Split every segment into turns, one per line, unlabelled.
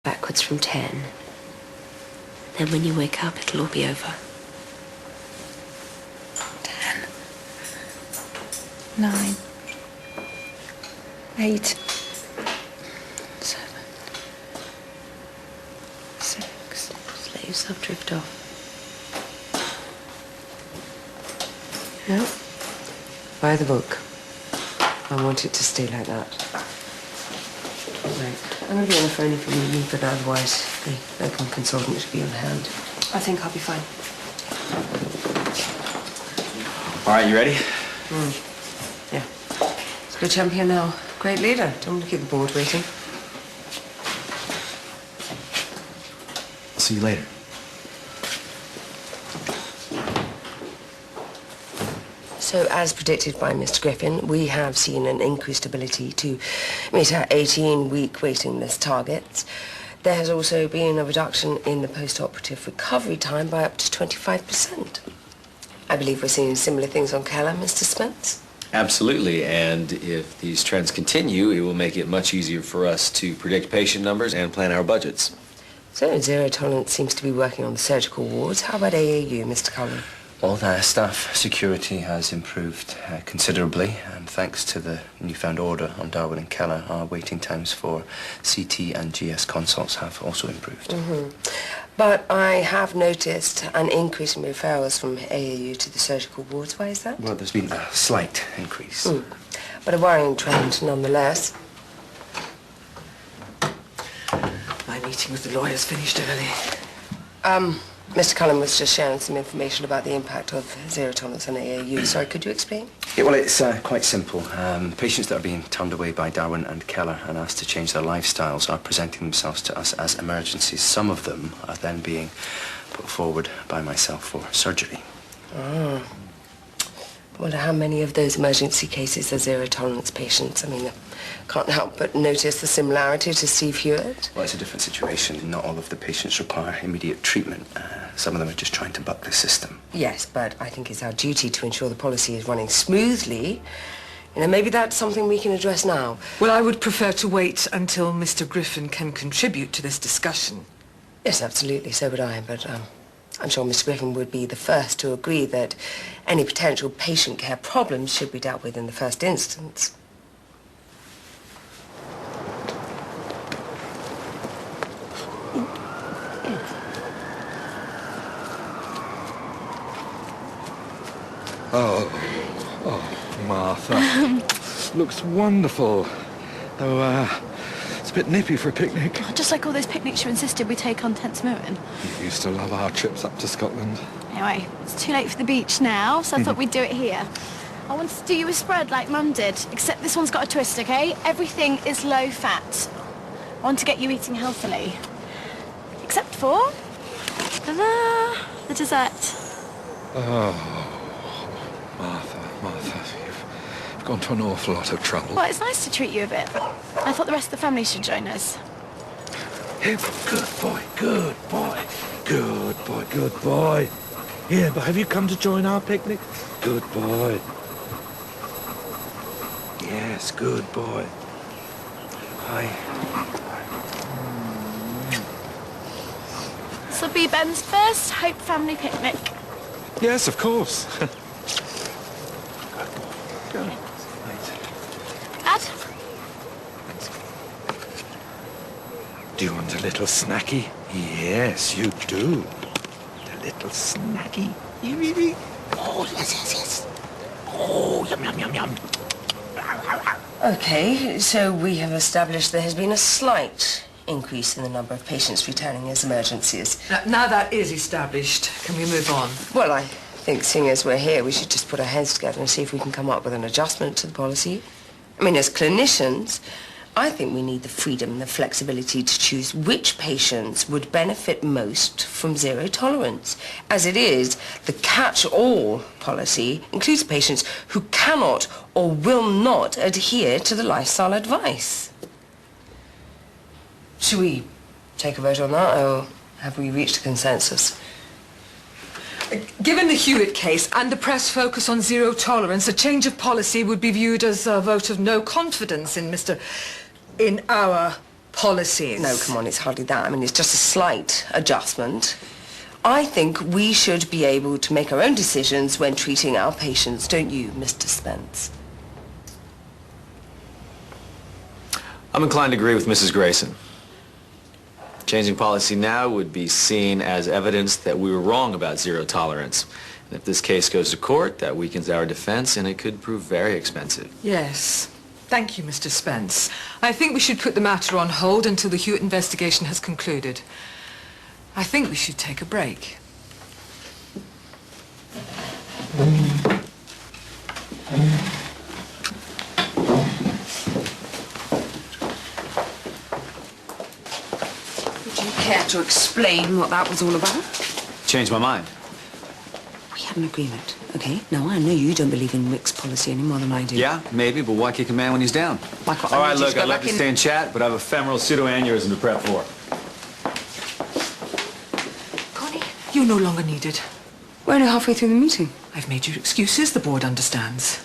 backwards from 10. Then when you wake up, it'll all be over.
10, 9, 8, 7, 6.
Just let yourself drift off. No. Buy the book. I want it to stay like that. Right. I'm going to be on the phone if you need me, but otherwise the local consultant should be on hand.
I think I'll be fine.
All right, you ready?
Yeah. It's a good champion now. Great leader. Don't want to keep the board waiting.
I'll see you later.
So, as predicted by Mr. Griffin, we have seen an increased ability to meet our 18-week waiting list targets. There has also been a reduction in the post-operative recovery time by up to 25%. I believe we're seeing similar things on Keller, Mr. Spence?
Absolutely, and if these trends continue, it will make it much easier for us to predict patient numbers and plan our budgets.
So, Zero Tolerance seems to be working on the surgical wards. How about AAU, Mr. Cullen?
All the staff security has improved considerably, and thanks to the newfound order on Darwin and Keller, our waiting times for CT and GS consults have also improved.
Mm-hmm. But I have noticed an increase in referrals from AAU to the surgical wards. Why is that?
Well, there's been a slight increase.
But a worrying trend nonetheless.
My meeting with the lawyers finished early.
Mr. Cullen was just sharing some information about the impact of Zero Tolerance on AAU. Sorry, could you explain?
Yeah, well, it's quite simple. Patients that are being turned away by Darwin and Keller and asked to change their lifestyles are presenting themselves to us as emergencies. Some of them are then being put forward by myself for surgery.
Oh. I wonder how many of those emergency cases are Zero Tolerance patients. I mean, I can't help but notice the similarity to Steve Hewitt.
Well, it's a different situation. Not all of the patients require immediate treatment. Some of them are just trying to buck the system.
Yes, but I think it's our duty to ensure the policy is running smoothly. You know, maybe that's something we can address now.
Well, I would prefer to wait until Mr. Griffin can contribute to this discussion.
Yes, absolutely, so would I, but I'm sure Mr. Griffin would be the first to agree that any potential patient care problems should be dealt with in the first instance.
Oh, Martha. Looks wonderful. Though, it's a bit nippy for a picnic.
Just like all those picnics you insisted we take on Tents Moon.
You used to love our trips up to Scotland.
Anyway, it's too late for the beach now, so I thought we'd do it here. I wanted to do you a spread like Mum did, except this one's got a twist, okay? Everything is low fat. I want to get you eating healthily. Except for... ta-da! The dessert.
Oh, Martha, you've gone to an awful lot of trouble.
Well, it's nice to treat you a bit. I thought the rest of the family should join us.
Here, good boy, good boy. Good boy, good boy. Here, but have you come to join our picnic? Good boy. Yes, good boy. Hi.
This will be Ben's first Hope family picnic.
Yes, of course. Go.
Dad?
Do you want a little snacky? Yes, you do. A little snacky. Oh, yes. Oh, yum.
Okay, so we have established there has been a slight increase in the number of patients returning as emergencies.
Now that is established, can we move on?
Well, I think seeing as we're here, we should just put our heads together and see if we can come up with an adjustment to the policy. I mean, as clinicians, I think we need the freedom and the flexibility to choose which patients would benefit most from Zero Tolerance. As it is, the catch-all policy includes patients who cannot or will not adhere to the lifestyle advice. Should we take a vote on that, or have we reached a consensus?
Given the Hewitt case and the press focus on Zero Tolerance, a change of policy would be viewed as a vote of no confidence in our policies.
No, come on, it's hardly that. I mean, it's just a slight adjustment. I think we should be able to make our own decisions when treating our patients, don't you, Mr. Spence?
I'm inclined to agree with Mrs. Grayson. Changing policy now would be seen as evidence that we were wrong about zero tolerance. And if this case goes to court, that weakens our defense, and it could prove very expensive.
Yes. Thank you, Mr. Spence. I think we should put the matter on hold until the Hewitt investigation has concluded. I think we should take a break.
Would you care to explain what that was all about?
Changed my mind.
We had an agreement, okay? Now, I know you don't believe in Rick's policy any more than I do.
Yeah, maybe, but why kick a man when he's down?
Michael,
All
I
right,
need you
look,
to go
I'd love
back
to
in-
stay and chat, but I have a femoral pseudoaneurysm to prep for.
Connie, you're no longer needed.
We're only halfway through the meeting.
I've made your excuses. The board understands.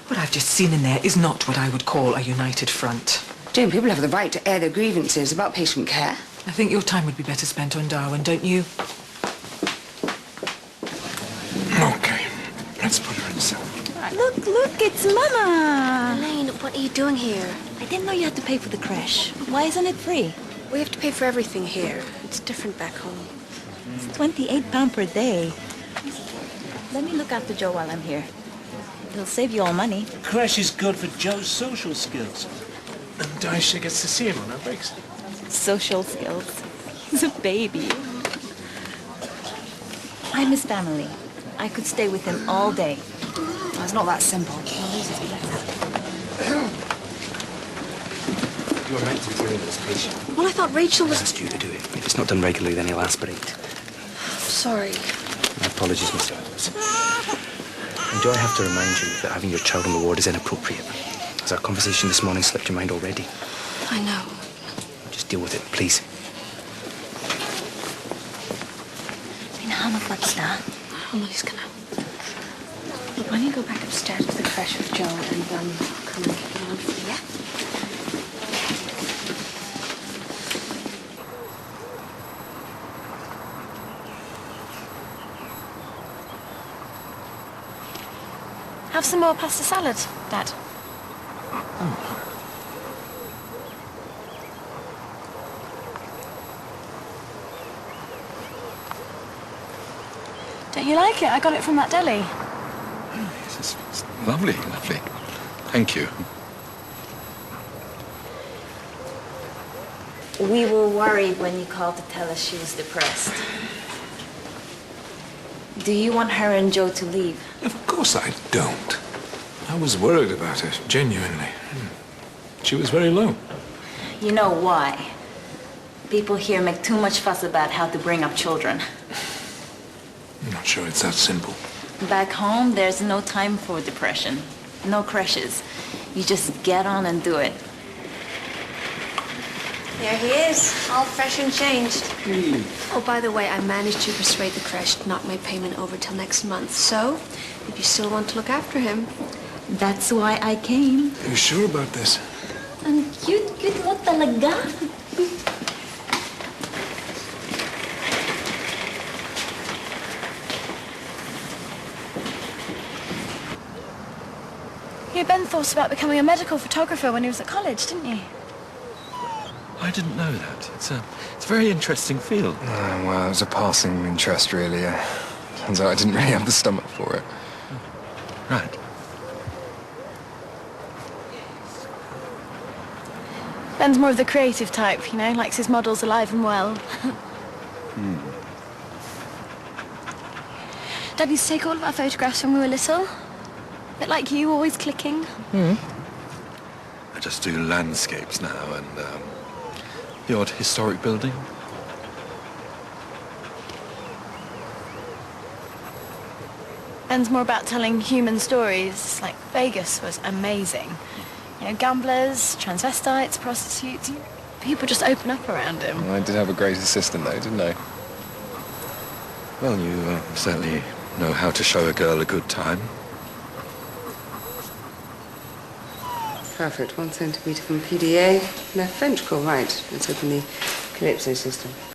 What I've just seen in there is not what I would call a united front.
Jane, people have the right to air their grievances about patient care.
I think your time would be better spent on Darwin, don't you?
Okay, let's put her in cell.
Look, it's Mama!
Elaine, what are you doing here?
I didn't know you had to pay for the crash. Why isn't it free?
We have to pay for everything here. It's different back home.
It's £28 per day. Let me look after Joe while I'm here. It'll save you all money.
Crash is good for Joe's social skills. And Daisha gets to see him on her breaks.
Social skills. He's a baby. I miss family. I could stay with him all day.
Oh, it's not that simple.
You were meant to be dealing with this patient.
Well, I thought Rachel
I
was...
asked you to do it. If it's not done regularly, then he'll aspirate.
Sorry.
My apologies, Mr. Holmes. And do I have to remind you that having your child on the ward is inappropriate? Has our conversation this morning slipped your mind already?
I know.
Just deal with it, please.
Hinahanap kita.
Emily's gonna... Look, why don't you go back upstairs to the crash with Joe and I'll come and get you on for you, yeah? Have some more pasta salad, Dad. Don't you like it? I got it from that deli.
Yes, it's lovely, lovely. Thank you.
We were worried when you called to tell us she was depressed. Do you want her and Joe to leave?
Of course I don't. I was worried about her, genuinely. She was very low.
You know why? People here make too much fuss about how to bring up children.
I'm not sure it's that simple.
Back home, there's no time for depression. No crushes. You just get on and do it.
There he is, all fresh and changed. Oh, by the way, I managed to persuade the creche to knock my payment over till next month. So, if you still want to look after him...
That's why I came.
Are you sure about this?
Ang cute mo talaga.
You, Ben, thought about becoming a medical photographer when he was at college, didn't you?
I didn't know that. It's a very interesting field.
Well, it was a passing interest, really. Turns out I didn't really have the stomach for it.
Right.
Ben's more of the creative type, you know, likes his models alive and well. Dad used to take all of our photographs when we were little. Bit like you, always clicking.
I just do landscapes now and the odd historic building.
Ben's more about telling human stories. Like Vegas was amazing. You know, gamblers, transvestites, prostitutes. People just open up around him.
I did have a great assistant, though, didn't I?
Well, you certainly know how to show a girl a good time.
Perfect. 1 centimetre from PDA. Left ventricle, right. Let's open the Calypso system.